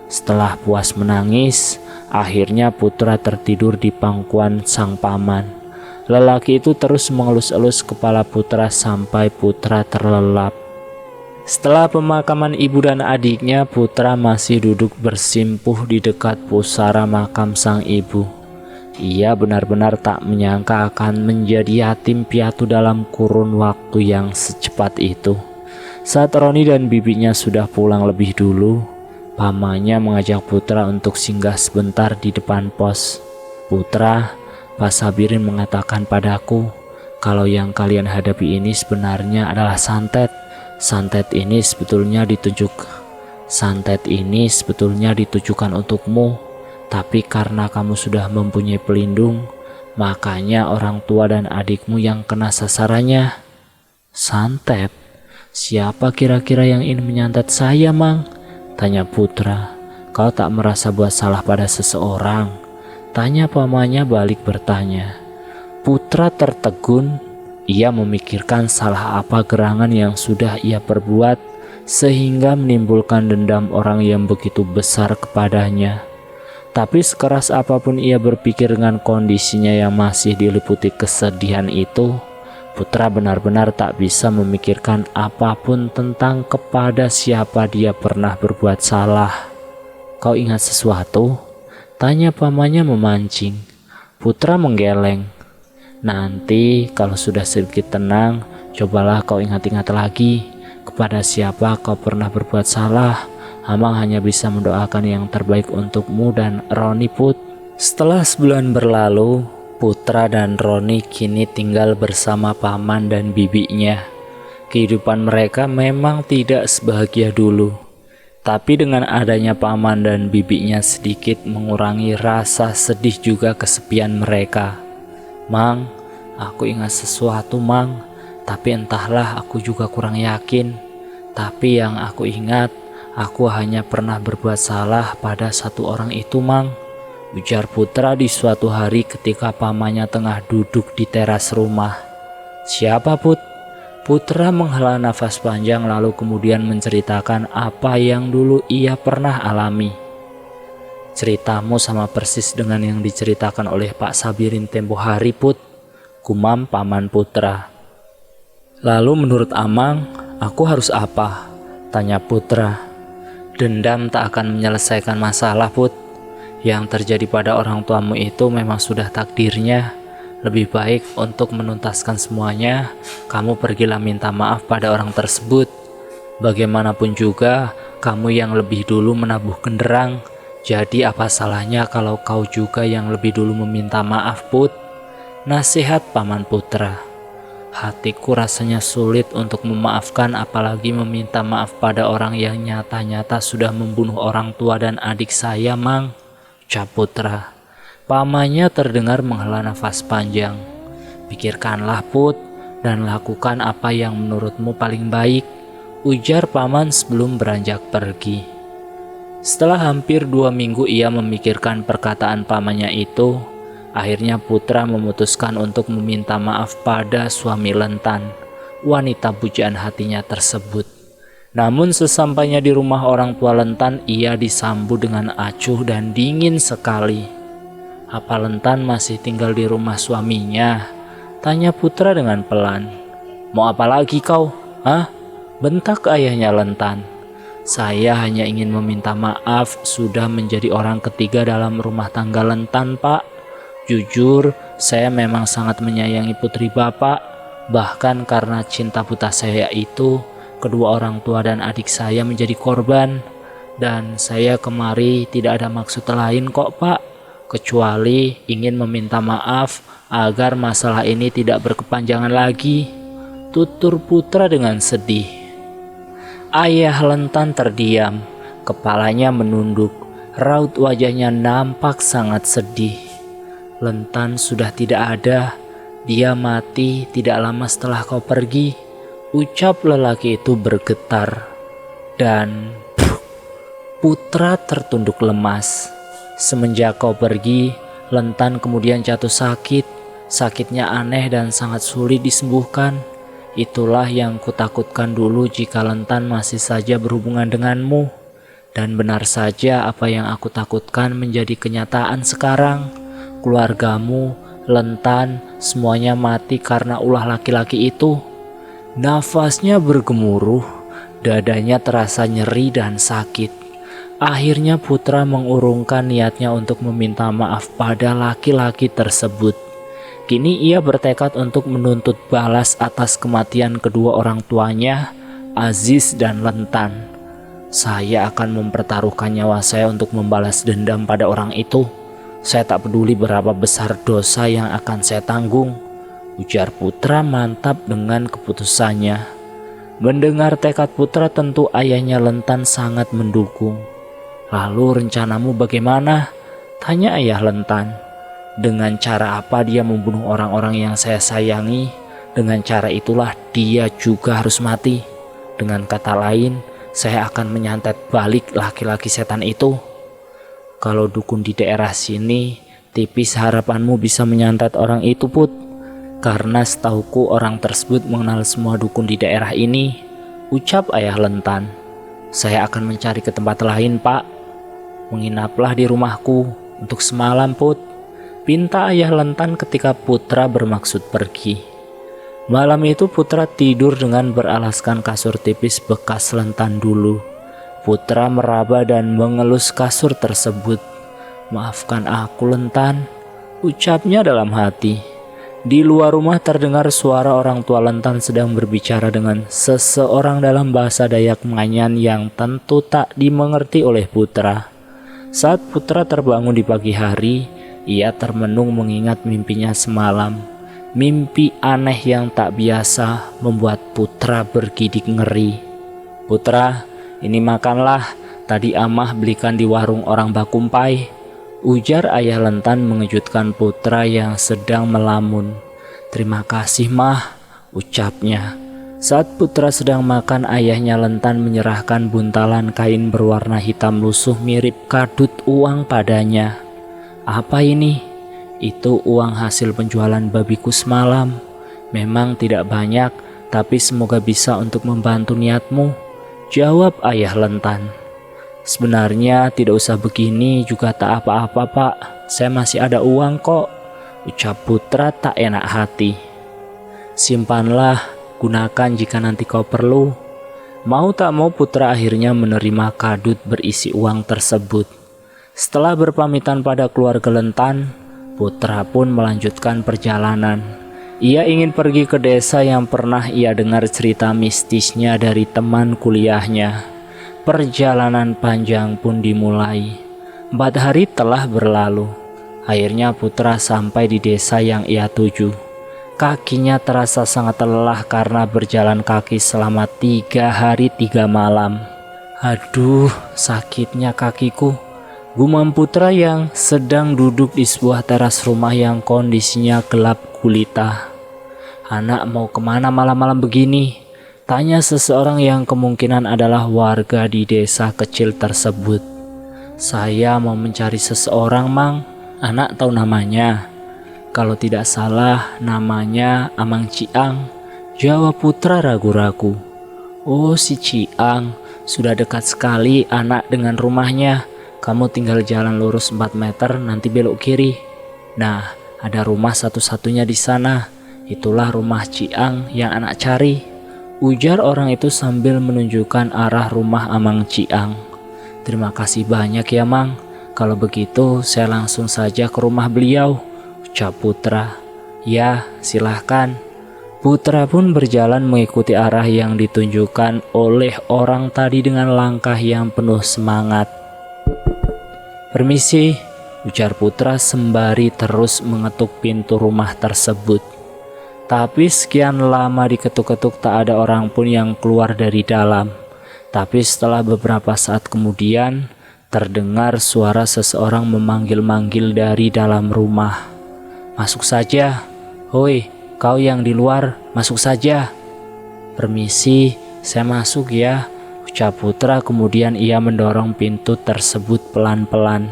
Setelah puas menangis, akhirnya Putra tertidur di pangkuan sang paman. Lelaki itu terus mengelus-elus kepala Putra sampai Putra terlelap. Setelah pemakaman ibu dan adiknya, Putra masih duduk bersimpuh di dekat pusara makam sang ibu. Ia benar-benar tak menyangka akan menjadi yatim piatu dalam kurun waktu yang secepat itu. Saat Roni dan bibinya sudah pulang lebih dulu, pamannya mengajak Putra untuk singgah sebentar di depan pos. "Putra, Pak Sabirin mengatakan padaku kalau yang kalian hadapi ini sebenarnya adalah santet. Santet ini sebetulnya ditujukan untukmu. Tapi karena kamu sudah mempunyai pelindung, makanya orang tua dan adikmu yang kena sasarannya." "Santet? Siapa kira-kira yang ingin menyantet saya, Mang?" tanya Putra. "Kau tak merasa buat salah pada seseorang?" tanya pamannya balik bertanya. Putra tertegun. Ia memikirkan salah apa gerangan yang sudah ia perbuat sehingga menimbulkan dendam orang yang begitu besar kepadanya. Tapi sekeras apapun ia berpikir dengan kondisinya yang masih diliputi kesedihan itu, Putra benar-benar tak bisa memikirkan apapun tentang kepada siapa dia pernah berbuat salah. "Kau ingat sesuatu?" tanya pamannya memancing. Putra menggeleng. "Nanti kalau sudah sedikit tenang, cobalah kau ingat-ingat lagi kepada siapa kau pernah berbuat salah. Amang hanya bisa mendoakan yang terbaik untukmu dan Roni Put," Setelah sebulan berlalu, Putra dan Roni kini tinggal bersama paman dan bibinya. Kehidupan mereka memang tidak sebahagia dulu. Tapi dengan adanya paman dan bibinya sedikit mengurangi rasa sedih juga kesepian mereka. Mang, aku ingat sesuatu Mang, tapi entahlah aku juga kurang yakin. Tapi yang aku ingat, aku hanya pernah berbuat salah pada satu orang itu Mang, ujar Putra di suatu hari ketika pamannya tengah duduk di teras rumah. Siapa Put? Putra menghela nafas panjang lalu kemudian menceritakan apa yang dulu ia pernah alami. Ceritamu sama persis dengan yang diceritakan oleh Pak Sabirin tempo hari Put, gumam paman Putra. Lalu menurut Amang, aku harus apa? Tanya Putra. Dendam tak akan menyelesaikan masalah Put. Yang terjadi pada orang tuamu itu memang sudah takdirnya. Lebih baik untuk menuntaskan semuanya, kamu pergilah minta maaf pada orang tersebut. Bagaimanapun juga, kamu yang lebih dulu menabuh genderang. Jadi apa salahnya kalau kau juga yang lebih dulu meminta maaf Put? Nasihat paman Putra. Hatiku rasanya sulit untuk memaafkan apalagi meminta maaf pada orang yang nyata-nyata sudah membunuh orang tua dan adik saya Mang, ucap Putra. Pamannya terdengar menghela nafas panjang. Pikirkanlah Put, dan lakukan apa yang menurutmu paling baik, ujar paman sebelum beranjak pergi. Setelah hampir 2 minggu ia memikirkan perkataan pamannya itu, akhirnya Putra memutuskan untuk meminta maaf pada suami Lentan, wanita pujaan hatinya tersebut. Namun sesampainya di rumah orang tua Lentan, ia disambut dengan acuh dan dingin sekali. Apa Lentan masih tinggal di rumah suaminya? Tanya Putra dengan pelan. Mau apa lagi kau? Hah? Bentak ayahnya Lentan. Saya hanya ingin meminta maaf sudah menjadi orang ketiga dalam rumah tangga Lentan Pak. Jujur, saya memang sangat menyayangi putri Bapak. Bahkan karena cinta buta saya itu, kedua orang tua dan adik saya menjadi korban. Dan saya kemari tidak ada maksud lain kok Pak, kecuali ingin meminta maaf agar masalah ini tidak berkepanjangan lagi, tutur Putra dengan sedih. Ayah Lentan terdiam, kepalanya menunduk, raut wajahnya nampak sangat sedih. Lentan sudah tidak ada, dia mati tidak lama setelah kau pergi, ucap lelaki itu bergetar. Dan Putra tertunduk lemas. Semenjak kau pergi, Lentan kemudian jatuh sakit. Sakitnya aneh dan sangat sulit disembuhkan. Itulah yang kutakutkan dulu jika Lentan masih saja berhubungan denganmu. Dan benar saja apa yang aku takutkan menjadi kenyataan sekarang. Keluargamu, Lentan, semuanya mati karena ulah laki-laki itu. Nafasnya bergemuruh, dadanya terasa nyeri dan sakit. Akhirnya Putra mengurungkan niatnya untuk meminta maaf pada laki-laki tersebut. Kini ia bertekad untuk menuntut balas atas kematian kedua orang tuanya, Aziz dan Lentan. Saya akan mempertaruhkan nyawa saya untuk membalas dendam pada orang itu. Saya tak peduli berapa besar dosa yang akan saya tanggung, ujar Putra mantap dengan keputusannya. Mendengar tekad Putra tentu ayahnya Lentan sangat mendukung. Lalu rencanamu bagaimana? Tanya ayah Lentan. Dengan cara apa dia membunuh orang-orang yang saya sayangi? Dengan cara itulah dia juga harus mati. Dengan kata lain, saya akan menyantet balik laki-laki setan itu. Kalau dukun di daerah sini, tipis harapanmu bisa menyantet orang itu Put. Karena setauku orang tersebut mengenal semua dukun di daerah ini, ucap ayah Lentan. Saya akan mencari ke tempat lain Pak. Menginaplah di rumahku untuk semalam Put, pinta ayah Lentan ketika Putra bermaksud pergi. Malam itu Putra tidur dengan beralaskan kasur tipis bekas Lentan dulu. Putra meraba dan mengelus kasur tersebut. Maafkan aku Lentan, ucapnya dalam hati. Di luar rumah terdengar suara orang tua Lentan sedang berbicara dengan seseorang dalam bahasa Dayak Manyan yang tentu tak dimengerti oleh Putra. Saat Putra terbangun di pagi hari, Ia termenung mengingat mimpinya semalam. Mimpi aneh yang tak biasa membuat Putra bergidik ngeri. "Putra, ini makanlah. Tadi Amah belikan di warung orang Bakumpai," ujar ayah Lentan mengejutkan Putra yang sedang melamun. "Terima kasih, Mah," ucapnya. Saat Putra sedang makan, ayahnya Lentan menyerahkan buntalan kain berwarna hitam lusuh mirip kadut uang padanya. "Apa ini?" "Itu uang hasil penjualan babiku semalam. Memang tidak banyak, tapi semoga bisa untuk membantu niatmu," jawab ayah Lentan. "Sebenarnya tidak usah begini juga tak apa-apa, Pak. Saya masih ada uang kok," ucap Putra tak enak hati. "Simpanlah, gunakan jika nanti kau perlu." Mau tak mau Putra akhirnya menerima kadut berisi uang tersebut. Setelah berpamitan pada keluarga Lentan, Putra pun melanjutkan perjalanan. Ia ingin pergi ke desa yang pernah ia dengar cerita mistisnya dari teman kuliahnya. Perjalanan panjang pun dimulai. 4 hari telah berlalu. Akhirnya Putra sampai di desa yang ia tuju. Kakinya terasa sangat lelah karena berjalan kaki selama 3 hari 3 malam. "Aduh, sakitnya kakiku," gumam Putra yang sedang duduk di sebuah teras rumah yang kondisinya gelap gulita. "Anak mau kemana malam-malam begini?" tanya seseorang yang kemungkinan adalah warga di desa kecil tersebut. "Saya mau mencari seseorang, Mang. Anak tahu namanya?" "Kalau tidak salah namanya Amang Ciang," jawab Putra ragu-ragu. "Oh, si Ciang. Sudah dekat sekali anak dengan rumahnya. Kamu tinggal jalan lurus 4 meter, nanti belok kiri. Nah, ada rumah satu-satunya di sana. Itulah rumah Ciang yang anak cari," ujar orang itu sambil menunjukkan arah rumah Amang Ciang. "Terima kasih banyak ya, Mang. Kalau begitu saya langsung saja ke rumah beliau," ucap Putra. "Ya, silahkan." Putra pun berjalan mengikuti arah yang ditunjukkan oleh orang tadi dengan langkah yang penuh semangat. "Permisi," ujar Putra sembari terus mengetuk pintu rumah tersebut. Tapi sekian lama diketuk-ketuk tak ada orang pun yang keluar dari dalam. Tapi setelah beberapa saat kemudian, terdengar suara seseorang memanggil-manggil dari dalam rumah. "Masuk saja. Hoi, kau yang di luar, masuk saja." "Permisi, saya masuk ya," ucap Putra, kemudian ia mendorong pintu tersebut pelan-pelan.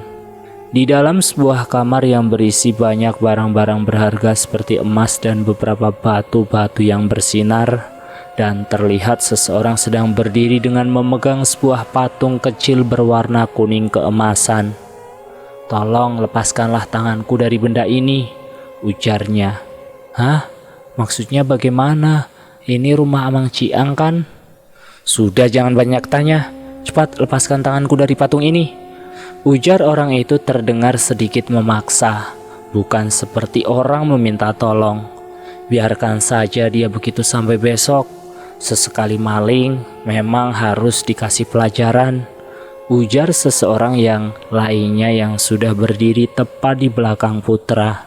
Di dalam sebuah kamar yang berisi banyak barang-barang berharga seperti emas dan beberapa batu-batu yang bersinar, dan terlihat seseorang sedang berdiri dengan memegang sebuah patung kecil berwarna kuning keemasan. "Tolong lepaskanlah tanganku dari benda ini," ujarnya. "Hah? Maksudnya bagaimana? Ini rumah Amang Ciang kan?" "Sudah, jangan banyak tanya. Cepat lepaskan tanganku dari patung ini," ujar orang itu terdengar sedikit memaksa, bukan seperti orang meminta tolong. "Biarkan saja dia begitu sampai besok. Sesekali maling memang harus dikasih pelajaran," ujar seseorang yang lainnya yang sudah berdiri tepat di belakang Putra.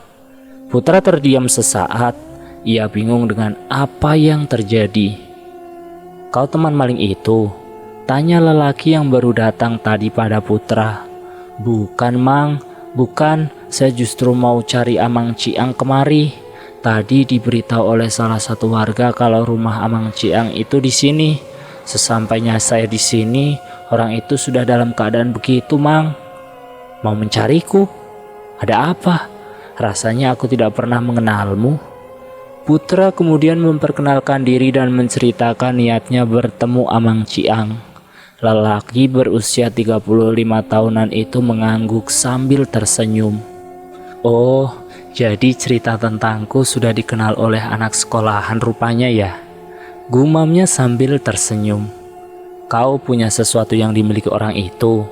Putra terdiam sesaat. Ia bingung dengan apa yang terjadi. "Kau teman maling itu?" tanya lelaki yang baru datang tadi pada Putra. "Bukan, Mang. Bukan. Saya justru mau cari Amang Ciang kemari. Tadi diberitahu oleh salah satu warga kalau rumah Amang Ciang itu di sini. Sesampainya saya di sini, orang itu sudah dalam keadaan begitu, Mang." "Mau mencariku? Ada apa? Rasanya aku tidak pernah mengenalmu." Putra kemudian memperkenalkan diri dan menceritakan niatnya bertemu Amang Ciang. Lelaki berusia 35 tahunan itu mengangguk sambil tersenyum. "Oh, jadi cerita tentangku sudah dikenal oleh anak sekolahan rupanya ya," gumamnya sambil tersenyum. "Kau punya sesuatu yang dimiliki orang itu?"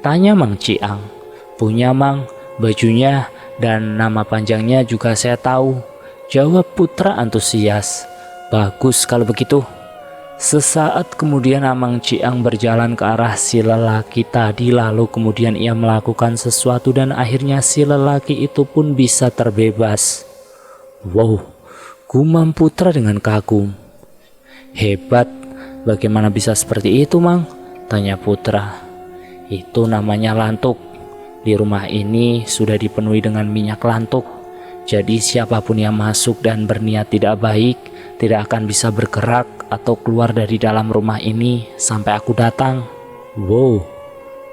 tanya Mang Ciang. "Punya, Mang. Bajunya dan nama panjangnya juga saya tahu," jawab Putra antusias. "Bagus kalau begitu. Sesaat kemudian Amang Ciang berjalan ke arah si lelaki tadi, lalu kemudian ia melakukan sesuatu dan akhirnya si lelaki itu pun bisa terbebas. Wow, gumam Putra dengan kagum. Hebat, bagaimana bisa seperti itu, Mang? Tanya Putra. Itu namanya lantuk. Di rumah ini sudah dipenuhi dengan minyak lantuk. Jadi siapapun yang masuk dan berniat tidak baik tidak akan bisa bergerak atau keluar dari dalam rumah ini sampai aku datang. Wow,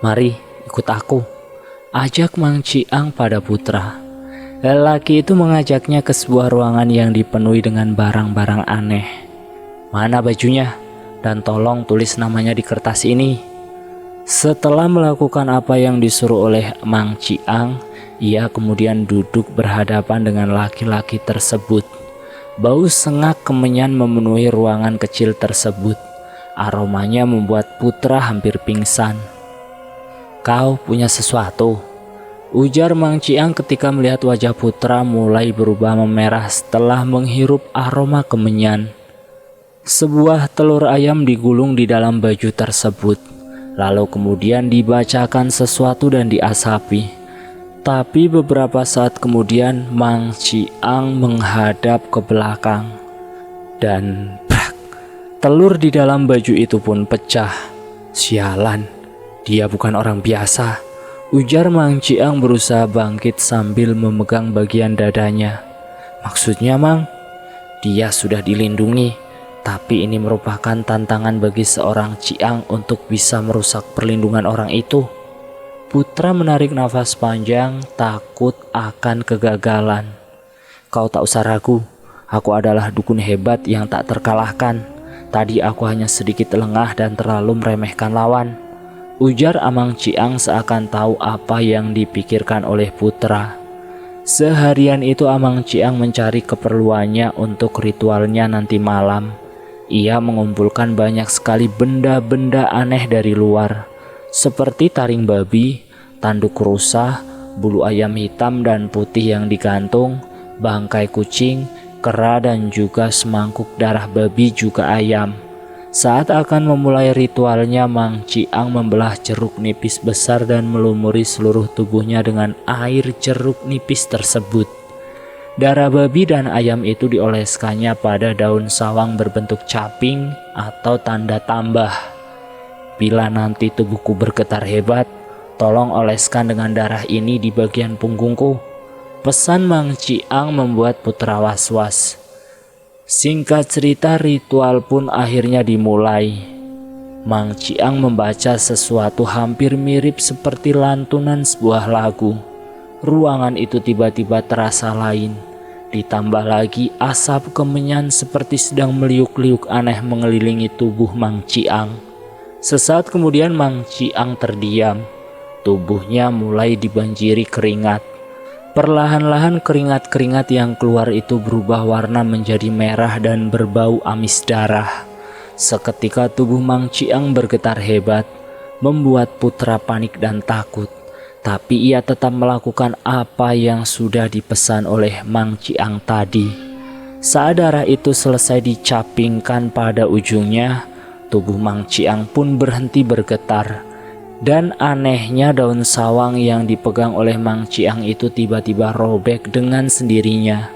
mari ikut aku, ajak Mang Ciang pada Putra. Lelaki itu mengajaknya ke sebuah ruangan yang dipenuhi dengan barang-barang aneh. Mana bajunya? Dan tolong tulis namanya di kertas ini. Setelah melakukan apa yang disuruh oleh Mang Ciang, ia kemudian duduk berhadapan dengan laki-laki tersebut. Bau sengat kemenyan memenuhi ruangan kecil tersebut. Aromanya membuat Putra hampir pingsan. Kau punya sesuatu? Ujar Mang Ciang ketika melihat wajah Putra mulai berubah memerah setelah menghirup aroma kemenyan. Sebuah telur ayam digulung di dalam baju tersebut. Lalu kemudian dibacakan sesuatu dan diasapi. Tapi beberapa saat kemudian Mang Ciang menghadap ke belakang. Dan brak, telur di dalam baju itu pun pecah. Sialan, dia bukan orang biasa. Ujar Mang Ciang berusaha bangkit sambil memegang bagian dadanya. Maksudnya, Mang? Dia sudah dilindungi, tapi ini merupakan tantangan bagi seorang Ciang untuk bisa merusak perlindungan orang itu. Putra menarik nafas panjang, takut akan kegagalan. Kau tak usah ragu, aku adalah dukun hebat yang tak terkalahkan. Tadi aku hanya sedikit lengah dan terlalu meremehkan lawan. Ujar Amang Ciang seakan tahu apa yang dipikirkan oleh Putra. Seharian itu Amang Ciang mencari keperluannya untuk ritualnya nanti malam. Ia mengumpulkan banyak sekali benda-benda aneh dari luar, seperti taring babi, tanduk rusa, bulu ayam hitam dan putih yang digantung, bangkai kucing, kera dan juga semangkuk darah babi juga ayam. Saat akan memulai ritualnya, Mang Ciang membelah jeruk nipis besar dan melumuri seluruh tubuhnya dengan air jeruk nipis tersebut. Darah babi dan ayam itu dioleskannya pada daun sawang berbentuk caping atau tanda tambah. Bila nanti tubuhku bergetar hebat, tolong oleskan dengan darah ini di bagian punggungku. Pesan Mang Ciang membuat Putra was-was. Singkat cerita, ritual pun akhirnya dimulai. Mang Ciang membaca sesuatu hampir mirip seperti lantunan sebuah lagu. Ruangan itu tiba-tiba terasa lain. Ditambah lagi asap kemenyan seperti sedang meliuk-liuk aneh mengelilingi tubuh Mang Ciang. Sesaat kemudian Mang Ciang terdiam. Tubuhnya mulai dibanjiri keringat. Perlahan-lahan keringat-keringat yang keluar itu berubah warna menjadi merah dan berbau amis darah. Seketika tubuh Mang Ciang bergetar hebat, membuat Putra panik dan takut. Tapi ia tetap melakukan apa yang sudah dipesan oleh Mang Ciang tadi. Saat darah itu selesai dicapingkan pada ujungnya, tubuh Mang Ciang pun berhenti bergetar. Dan anehnya daun sawang yang dipegang oleh Mang Ciang itu tiba-tiba robek dengan sendirinya.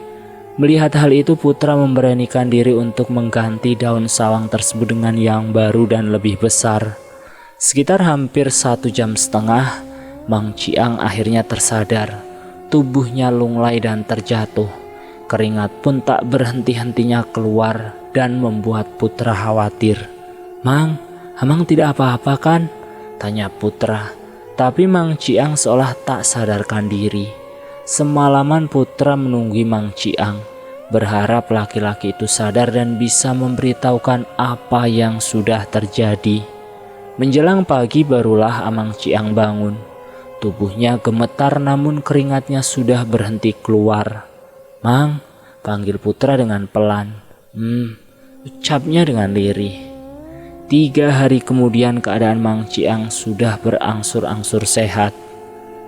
Melihat hal itu, Putra memberanikan diri untuk mengganti daun sawang tersebut dengan yang baru dan lebih besar. Sekitar hampir 1,5 jam, Mang Ciang akhirnya tersadar. Tubuhnya lunglai dan terjatuh. Keringat pun tak berhenti-hentinya keluar dan membuat Putra khawatir. Mang, Amang tidak apa-apa kan? Tanya Putra. Tapi Mang Ciang seolah tak sadarkan diri. Semalaman Putra menunggu Mang Ciang, berharap laki-laki itu sadar dan bisa memberitahukan apa yang sudah terjadi. Menjelang pagi barulah Amang Ciang bangun. Tubuhnya gemetar namun keringatnya sudah berhenti keluar. Mang, panggil Putra dengan pelan. Ucapnya dengan lirih. 3 hari kemudian keadaan Mang Ciang sudah berangsur-angsur sehat.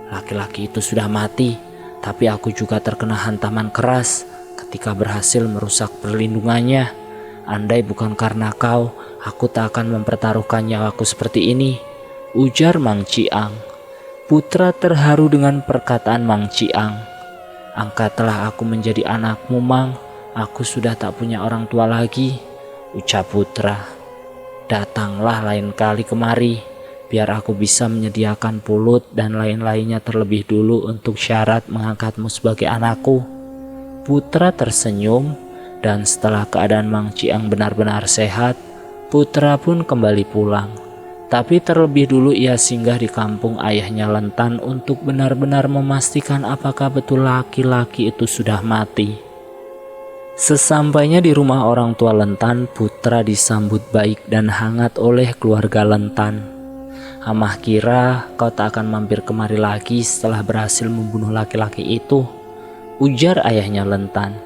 Laki-laki itu sudah mati, tapi aku juga terkena hantaman keras ketika berhasil merusak perlindungannya. Andai bukan karena kau, Aku tak akan mempertaruhkan nyawaku seperti ini, ujar Mang Ciang. Putra terharu dengan perkataan Mang Ciang. Angkatlah aku menjadi anakmu, Mang. Aku sudah tak punya orang tua lagi, ucap Putra. Datanglah lain kali kemari, biar aku bisa menyediakan pulut dan lain-lainnya terlebih dulu untuk syarat mengangkatmu sebagai anakku. Putra tersenyum, dan setelah keadaan Mang Ciang benar-benar sehat, Putra pun kembali pulang. Tapi terlebih dulu ia singgah di kampung ayahnya Lentan untuk benar-benar memastikan apakah betul laki-laki itu sudah mati. Sesampainya di rumah orang tua Lentan, Putra disambut baik dan hangat oleh keluarga Lentan. Amah kira kau tak akan mampir kemari lagi setelah berhasil membunuh laki-laki itu, ujar ayahnya Lentan.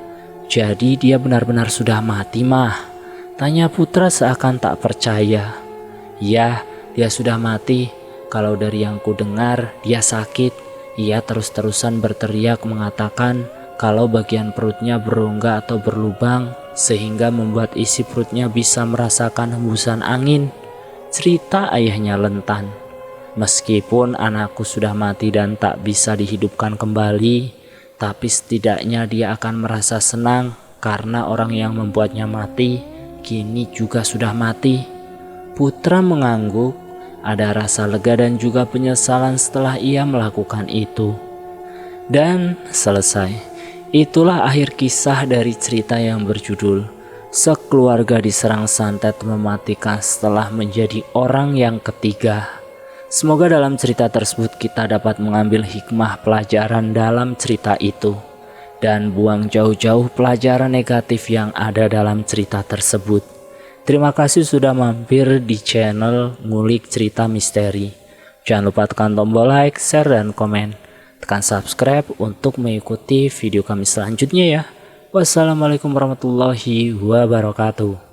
Jadi dia benar-benar sudah mati, Mah? Tanya Putra seakan tak percaya. Ya, dia sudah mati. Kalau dari yang ku dengar, dia sakit. Ia terus-terusan berteriak mengatakan kalau bagian perutnya berongga atau berlubang, sehingga membuat isi perutnya bisa merasakan hembusan angin, cerita ayahnya Lentan. Meskipun anakku sudah mati dan tak bisa dihidupkan kembali, tapi setidaknya dia akan merasa senang karena orang yang membuatnya mati kini juga sudah mati. Putra mengangguk, ada rasa lega dan juga penyesalan setelah ia melakukan itu. Dan selesai. Itulah akhir kisah dari cerita yang berjudul Sekeluarga Diserang Santet Mematikan Setelah Menjadi Orang yang Ketiga. Semoga dalam cerita tersebut kita dapat mengambil hikmah pelajaran dalam cerita itu dan buang jauh-jauh pelajaran negatif yang ada dalam cerita tersebut. Terima kasih sudah mampir di channel Ngulik Cerita Misteri. Jangan lupa tekan tombol like, share, dan komen. Tekan subscribe untuk mengikuti video kami selanjutnya ya. Wassalamualaikum warahmatullahi wabarakatuh.